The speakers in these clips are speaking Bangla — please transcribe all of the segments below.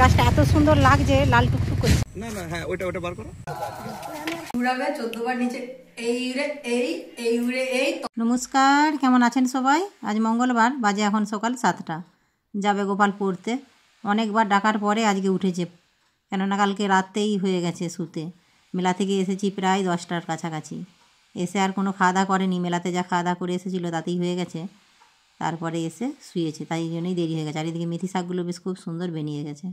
গাছটা এত সুন্দর লাগছে, লাল টুকটুক করছে। না না, হ্যাঁ ওটা ওটা বার করো। ঘুরাবে 14 বার নিচে, এই রে এই, এই উড়ে এই। নমস্কার, কেমন আছেন সবাই? আজ মঙ্গলবার, বাজে এখন সকাল 7টা। যাবে গোপাল পড়তে। অনেকবার ডাকার পরে আজকে উঠেছে, কেননা কালকে রাতেই হয়ে গেছে শুতে। মেলা থেকে এসেছি প্রায় 10টার কাছাকাছি। এসে আর কোনো খাওয়া দাওয়া করেনি, মেলাতে যা খাওয়া দাওয়া করে এসেছিলো তাতেই হয়ে গেছে। তারপরে এসে শুয়েছে, তাই জন্যই দেরি হয়ে গেছে। আর এদিকে মেথি শাকগুলো বেশ খুব সুন্দর বেরিয়ে গেছে।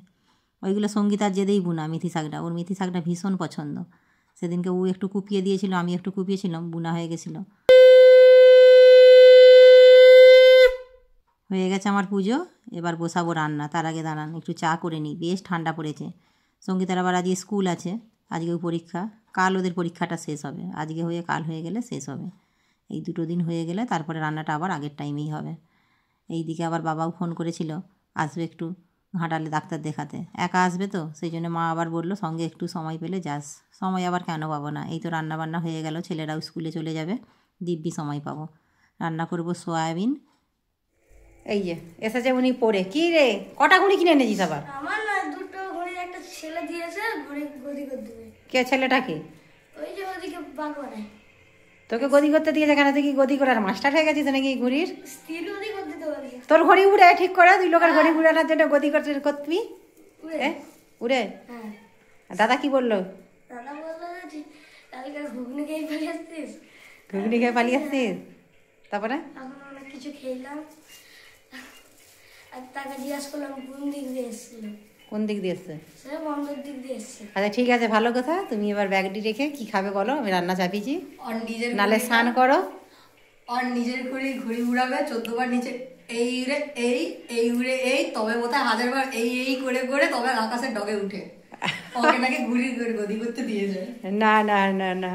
ওইগুলো সঙ্গীতার জেদেই বুনা মেথি শাকটা, ওর মেথি শাকটা ভীষণ পছন্দ। সেদিনকে ও একটু কুপিয়ে দিয়েছিল, আমি একটু কুপিয়েছিলাম, বুনা হয়ে গেছিলো। হয়ে গেছে আমার পুজো, এবার বসাবো রান্না। তার আগে দাঁড়ান একটু চা করে নিই, বেশ ঠান্ডা পড়েছে। সঙ্গীতার আবার আজকে স্কুল আছে, আজকেও পরীক্ষা। কাল ওদের পরীক্ষাটা শেষ হবে, আজকে হয়ে কাল হয়ে গেলে শেষ হবে। এই 2 দিন হয়ে গেলে তারপরে রান্নাটা আবার আগের টাইমেই হবে। এই দিকে আবার বাবাও ফোন করেছিল, আসবে একটু ঘাটালে ডাক্তার দেখাতে। একা আসবে তো, সেই জন্য মা আবার বললো সঙ্গে একটু সময় পেলে যাস। সময় আবার কেন পাবো না, এই তো রান্না বান্না হয়ে গেল, ছেলেরাও স্কুলে চলে যাবে, দিব্যি সময় পাবো। রান্না করবো সয়াবিন। এই যে এসেছে উনি পড়ে। কি রে, কটা ঘড়ি কিনে এনেছিস আবার? আমার না দুটো ঘড়ি, একটা ছেলে দিয়েছে ঘড়ি গদি করে দেবে। কে ছেলেটা কি? ওই যে ওদিকে বাগানে তোকে গদি করতে দিয়েছে কেন? তুই কি গদি করার মাস্টার হয়ে গেছিস নাকি ঘড়ির? স্ত্রী গদি করে দিতে পারি। তোর ঘড়ি উড়ে ঠিক করে, তুই লোকের ঘড়ি উড়ানোর জন্য গদি করবি? উড়ে? হ্যাঁ। দাদা কি বললো? দাদা বললো যে কালকে ঘুগনি খেয়ে পালিয়ে আসছিস। ঘুগনি খেয়ে পালিয়ে আসছিস? তারপরে এখন অনেক কিছু খেলাম, আর তাকে জিজ্ঞাসা করলাম কোন দিক দিয়ে এসেছিল। কোন দিক দিয়ে এসছে? সে বন্ধুর দিক দিয়ে এসছে। আচ্ছা ঠিক আছে, ভালো কথা। তুমি এবার ব্যাগটি রেখে কি খাবে বলো, আমি রান্না চাপিয়েছি। আর নিজের নালে স্নান করো। আর নিজের ঘড়ি ঘড়ি উড়াবে 14 বার নিচে, এই রে এই, এই উড়ে এই, তবে বোধহয় 1000 বার এই এই করে করে তবে আকাশের ডগে উঠে। ওকে নাকি ঘুড়ি করে গদি করতে দিয়েছে। না না না না,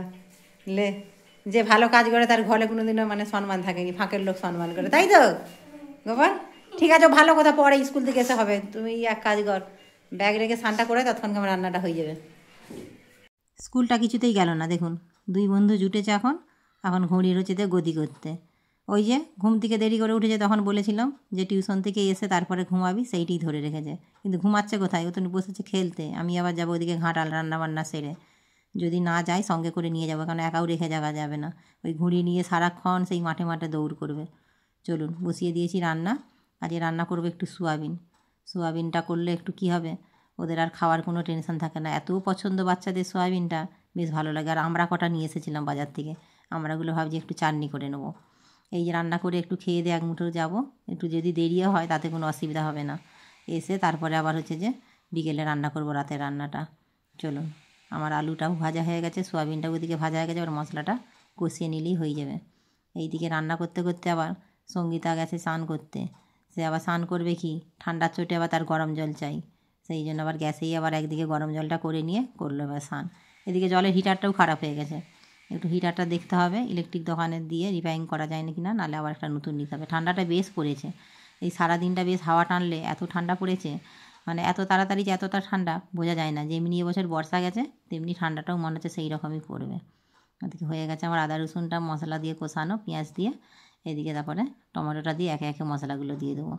লে যে ভালো কাজ করে তার ঘরে কোনোদিনও মানে সম্মান থাকেনি, ফাঁকের লোক সম্মান করে, তাই তো গোপাল? ঠিক আছে, ভালো কথা, পরে স্কুল থেকে এসে হবে। তুমি এক কাজ কর, ব্যাগ রেখে স্নানটা করে তৎক্ষণ আমার রান্নাটা হয়ে যাবে। স্কুলটা কিছুতেই গেল না, দেখুন 2 বন্ধু জুটেছে এখন ঘড়ির হচ্ছে গদি করতে। ওই যে ঘুম থেকে দেরি করে উঠেছে, তখন বলেছিলাম যে টিউশন থেকে এসে তারপরে ঘুমাবি, সেইটাই ধরে রেখেছে। কিন্তু ঘুমাচ্ছে কোথায়, ও তো বসেছে খেলতে। আমি আবার যাবো ওদিকে ঘাটাল রান্নাবান্না সেরে। যদি না যাই সঙ্গে করে নিয়ে যাবো, কারণ একাও রেখে যাওয়া যাবে না। ওই ঘুড়ি নিয়ে সারাক্ষণ সেই মাঠে মাঠে দৌড় করবে। চলুন, বসিয়ে দিয়েছি রান্না। আজকে রান্না করবো একটু সোয়াবিন। সোয়াবিনটা করলে একটু কি হবে, ওদের আর খাওয়ার কোনো টেনশন থাকে না। এত পছন্দ বাচ্চাদের সোয়াবিনটা, বেশ ভালো লাগে। আর আমরা কটা নিয়ে এসেছিলাম বাজার থেকে, আমরাগুলো ভাবছি একটু চাটনি করে নেবো। এই যে রান্না করে একটু খেয়ে দিয়ে এক মুঠো যাবো, একটু যদি দেরিও হয় তাতে কোনো অসুবিধা হবে না। এসে তারপরে আবার হচ্ছে যে বিকেলে রান্না করবো রাতের রান্নাটা। চলুন, আমার আলুটাও ভাজা হয়ে গেছে, সোয়াবিনটাও ওদিকে ভাজা হয়ে গেছে, আবার মশলাটা কষিয়ে নিলেই হয়ে যাবে। এইদিকে রান্না করতে করতে আবার সঙ্গীতা গেছে স্নান করতে। সে আবার স্নান করবে কি, ঠান্ডার চোটে আবার তার গরম জল চাই। সেই জন্য আবার গ্যাসেই আবার একদিকে গরম জলটা করে নিয়ে করলো এবার স্নান। এদিকে জলের হিটারটাও খারাপ হয়ে গেছে, একটু হিটারটা দেখতে হবে, ইলেকট্রিক দোকানে দিয়ে রিপেয়ারিং করা যায় নাকি না, নাহলে আবার একটা নতুন নিতে হবে। ঠান্ডাটা বেশ পড়েছে, এই সারাদিনটা বেশ হাওয়া টানলে এত ঠান্ডা পড়েছে, মানে এত তাড়াতাড়ি যে এতটা ঠান্ডা বোঝা যায় না। যেমনি এবছর বর্ষা গেছে তেমনি ঠান্ডাটাও মনে হচ্ছে সেই রকমই পড়বে। ওদিকে হয়ে গেছে আমার আদা রসুনটা মশলা দিয়ে কষানো, পেঁয়াজ দিয়ে। এদিকে তারপরে টমেটোটা দিয়ে একে একে মশলাগুলো দিয়ে দেবো।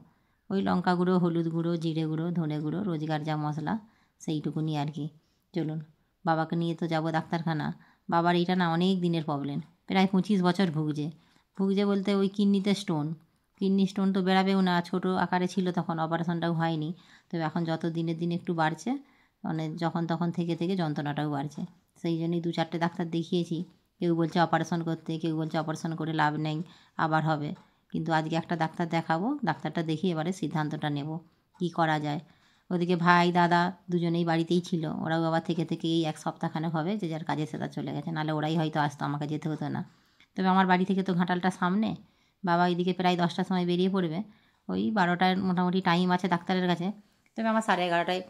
ওই লঙ্কা গুঁড়ো, হলুদ গুঁড়ো, জিরে গুঁড়ো, ধনে গুঁড়ো, রোজকার যা মশলা সেইটুকুনি আর কি। চলুন, বাবাকে নিয়ে তো যাবো ডাক্তারখানা। বাবার এইটা না অনেক দিনের প্রবলেম, প্রায় 25 বছর ভুগছে বলতে ওই কিডনিতে কিডনি স্টোন তো বেরাবেও না, ছোটো আকারে ছিল তখন, অপারেশনটাও হয়নি। তবে এখন যত দিনের দিন একটু বাড়ছে, মানে যখন তখন থেকে থেকে যন্ত্রণাটাও বাড়ছে। সেই জন্যই 2-4টে ডাক্তার দেখিয়েছি। কেউ বলছে অপারেশন করতে, কেউ বলছে অপারেশন করে লাভ নেই, আবার হবে। কিন্তু আজকে একটা ডাক্তার দেখাবো, ডাক্তারটা দেখিয়ে এবারে সিদ্ধান্তটা নেব কী করা যায়। ওদিকে ভাই দাদা দুজনেই বাড়িতেই ছিল, ওরাও আবার থেকে থেকে এই 1 সপ্তাহখানেক হবে যে যার কাজে সেটা চলে গেছে, নাহলে ওরাই হয়তো আসতো, আমাকে যেতে হতো না। তবে আমার বাড়ি থেকে তো ঘাটালটা সামনে। বাবা এইদিকে প্রায় 10টার সময় বেরিয়ে পড়বে, ওই 12টার মোটামুটি টাইম আছে ডাক্তারের কাছে। তবে আমার 11:30টায়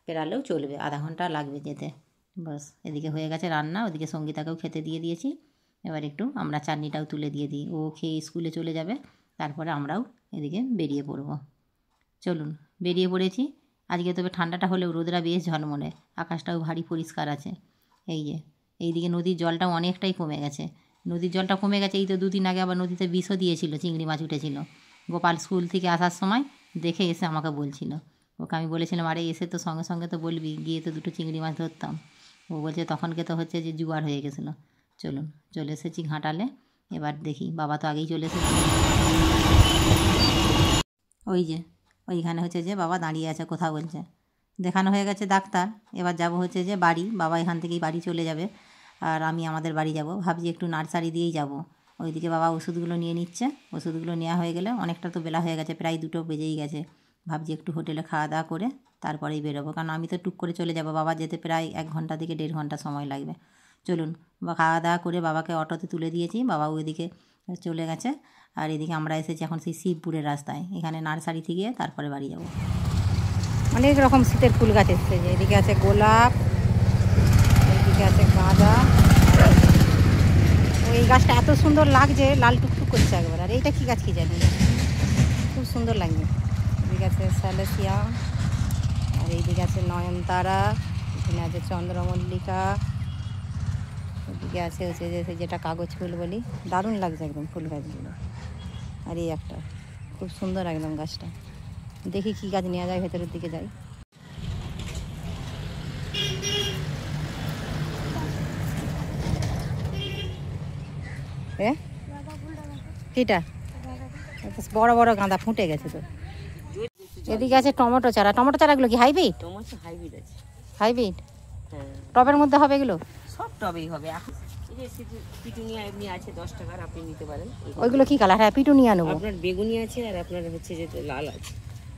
পেরালেও চলবে, আধা ঘন্টা লাগবে যেতে। বাস, এদিকে হয়ে গেছে রান্না, ওদিকে সঙ্গীতাকেও খেতে দিয়ে দিয়েছি। এবার একটু আমরা চাটনিটাও তুলে দিয়ে দিই, ও খেয়ে স্কুলে চলে যাবে, তারপরে আমরাও এদিকে বেরিয়ে পড়ব। চলুন, বেরিয়ে পড়েছি। আজকে তবে ঠান্ডাটা হলেও রোদরা বেশ ঝলমলে, আকাশটাও ভারী পরিষ্কার আছে। এই যে এইদিকে নদীর জলটাও অনেকটাই কমে গেছে। নদীর জলটা কমে গেছে, এই তো 2 দিন আগে আবার নদীতে বিষও দিয়েছিল, চিংড়ি মাছ উঠেছিল। গোপাল স্কুল থেকে আসার সময় দেখে এসে আমাকে বলছিল, ওকে আমি বলেছিলাম আরে এসে তো সঙ্গে সঙ্গে তো বলবি, গিয়ে তো দুটো চিংড়ি মাছ ধরতাম। ও বলছে তখনকে তো হচ্ছে যে জুয়ার হয়ে গেছিলো। চলুন চলে এসেছি ঘাটালে, এবার দেখি। বাবা তো আগেই চলে এসেছে, ওই যে ওইখানে হচ্ছে যে বাবা দাঁড়িয়ে আছে, কথা বলছে। দেখানো হয়ে গেছে ডাক্তার, এবার যাব হচ্ছে যে বাড়ি। বাবা এখান থেকেই বাড়ি চলে যাবে, আর আমি আমাদের বাড়ি যাব। ভাবছি একটু নার্সারি দিয়েই যাব। ওইদিকে বাবা ওষুধগুলো নিয়ে নিচ্ছে, ওষুধগুলো নেওয়া হয়ে গেলে, অনেকটা তো বেলা হয়ে গেছে, প্রায় 2টো বেজেই গেছে। ভাবছি একটু হোটেলে খাওয়া দাওয়া করে তারপরেই বেরোবো, কারণ আমি তো টুক করে চলে যাব। বাবা যেতে প্রায় 1 ঘন্টা থেকে 1.5 ঘন্টা সময় লাগবে। চলুন খাওয়া দাওয়া করে বাবাকে অটোতে তুলে দিয়েছি, বাবা ওইদিকে চলে গেছে। আর এদিকে আমরা এসেছি এখন সেই শিবপুরের রাস্তায়, এখানে নার্সারি থেকে তারপরে বাড়ি যাব। অনেক রকম শীতের ফুল গাছ এসছে, যে এদিকে আছে গোলাপ, এইদিকে আছে গাঁদা। ওই গাছটা এত সুন্দর লাগছে, লাল টুকটুক করছে একবার। আর এইটা কী গাছ কি জানি, খুব সুন্দর লাগছে। এদিকে আছে স্যালেসিয়া, আর এইদিকে আছে নয়নতারা, এখানে আছে চন্দ্রমল্লিকা, এদিকে আছে হচ্ছে যে যেটা কাগজ ফুল বলি। দারুণ লাগছে একদম ফুল গাছগুলো। আর এই একটা খুব সুন্দর একদম গাছটা। দেখি কী গাছ নেওয়া যায়, ভেতরের দিকে যাই। কিটা বড় বড় গাঁদা ফুটে গেছে তো। এদিকে আছে টমেটো চারা। টমেটো চারাগুলো কি হাইব্রিড? টমেটো হাইব্রিড আছে। হাইব্রিড? হ্যাঁ, টবের মধ্যে হবে এগুলো? সব টবেই হবে। এখন এই যে পিটুনিয়া এমনি আছে 10 টাকার, আপনি নিতে পারেন। ওইগুলো কি কালার? হ্যাঁ, পিটুনিয়া নেবো। আপনার বেগুনি আছে আর আপনার হচ্ছে যে লাল আছে।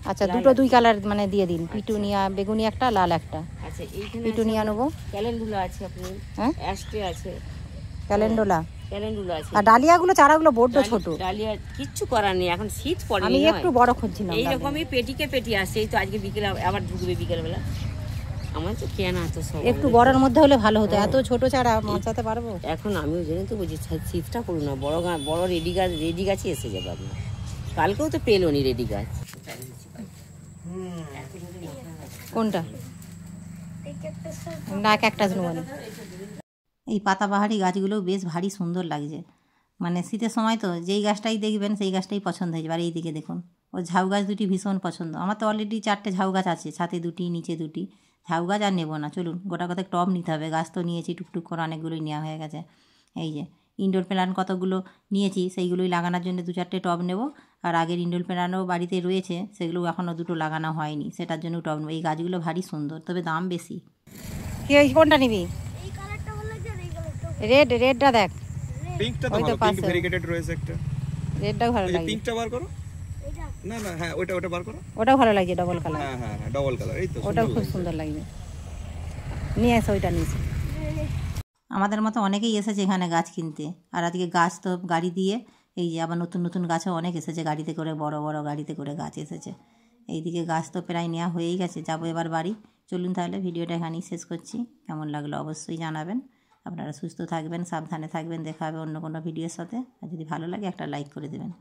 আচ্ছা, দুটো 2 কালার মানে দিয়ে দিন। পিটুনিয়া বেগুনি একটা, লাল একটা। আচ্ছা, এইখানে পিটুনিয়া নেবো। ক্যালেন্ডুলা আছে, আপনি হ্যাঁ, অ্যাস্টে আছে, ক্যালেন্ডুলা। ক্যালেন্ডুলা আছে। আর ডালিয়াগুলো চারাগুলো বড্ড ছোট। ডালিয়া কিচ্ছু করার নেই, এখন শীত পড়ে। আমি একটু বড় খুঁজছিলাম। এইরকমই পেটিকে পেটি আসছে। এই তো আজকে বিকেলে আবার ঢুকবে বিকেলবেলা। আমার তো কেনা তো সব একটু বড়র মধ্যে হলে ভালো হতো, এত ছোট চারা বাঁচাতে পারবো? এখন আমিও জেনে তো বলছি শীতটা করুন না, বড় রেডি গাছই এসে যাবে আপনার। কালকেও তো পেলো নি রেডি গাছ। কোনটা? না, ক্যাকটাস নেবো না। এই পাতাবাহারি গাছগুলো বেশ ভারী সুন্দর লাগছে। মানে শীতের সময় তো যেই গাছটাই দেখবেন সেই গাছটাই পছন্দ হয়ে যাবে। আর এইদিকে দেখুন, ও ঝাউ গাছ দুটি ভীষণ পছন্দ। আমার তো অলরেডি 4টে ঝাউ গাছ আছে, ছাদে 2টি, নিচে 2টি। ঝাউ গাছ আর নেবো না, চলুন গোটা কতক টব নিতে হবে। গাছ তো নিয়েছি টুকটুক করে, অনেকগুলোই নেওয়া হয়ে গেছে। এই যে ইনডোর প্ল্যান্ট কতগুলো নিয়েছি, সেইগুলোই লাগানোর জন্য 2-4টে টব নেব। আর আগের ইনডোর প্ল্যান্টও বাড়িতে রয়েছে, সেগুলো এখনও 2টো লাগানো হয়নি, সেটার জন্য টব নেব। এই গাছগুলো ভারী সুন্দর, তবে দাম বেশি। কি ওই কোনটা নিবি? রেডটা দেখ, পিঙ্কটা তো ভালো, পিঙ্ক ভেরিগেটেড রয়েছে একটা। রেডটাও ভালো এই লাগে। পিঙ্কটা বার করো। না না, হ্যাঁ ওটা বার করো। ওটাও ভালো লাগছে, ডবল কালার। হ্যাঁ হ্যাঁ হ্যাঁ, ডাবল কালার। এই তো ওটাও খুব সুন্দর লাগবে। নিয়ে এসে ওইটা নিয়েছি। আমাদের মতো অনেকেই এসেছে এখানে গাছ কিনতে। আর আজকে গাছ তো গাড়ি দিয়ে, এই যে আবার নতুন নতুন গাছও অনেক এসেছে গাড়িতে করে, বড় বড় গাড়িতে করে গাছ এসেছে। এইদিকে গাছ তো প্রায় নেওয়া হয়েই গেছে, যাবো এবার বাড়ি। চলুন তাহলে ভিডিওটা এখানেই শেষ করছি। কেমন লাগলো অবশ্যই জানাবেন। আপনারা সুস্থ থাকবেন, সাবধানে থাকবেন। দেখা হবে অন্য কোনো ভিডিওর সাথে। আর যদি ভালো লাগে একটা লাইক করে দেবেন।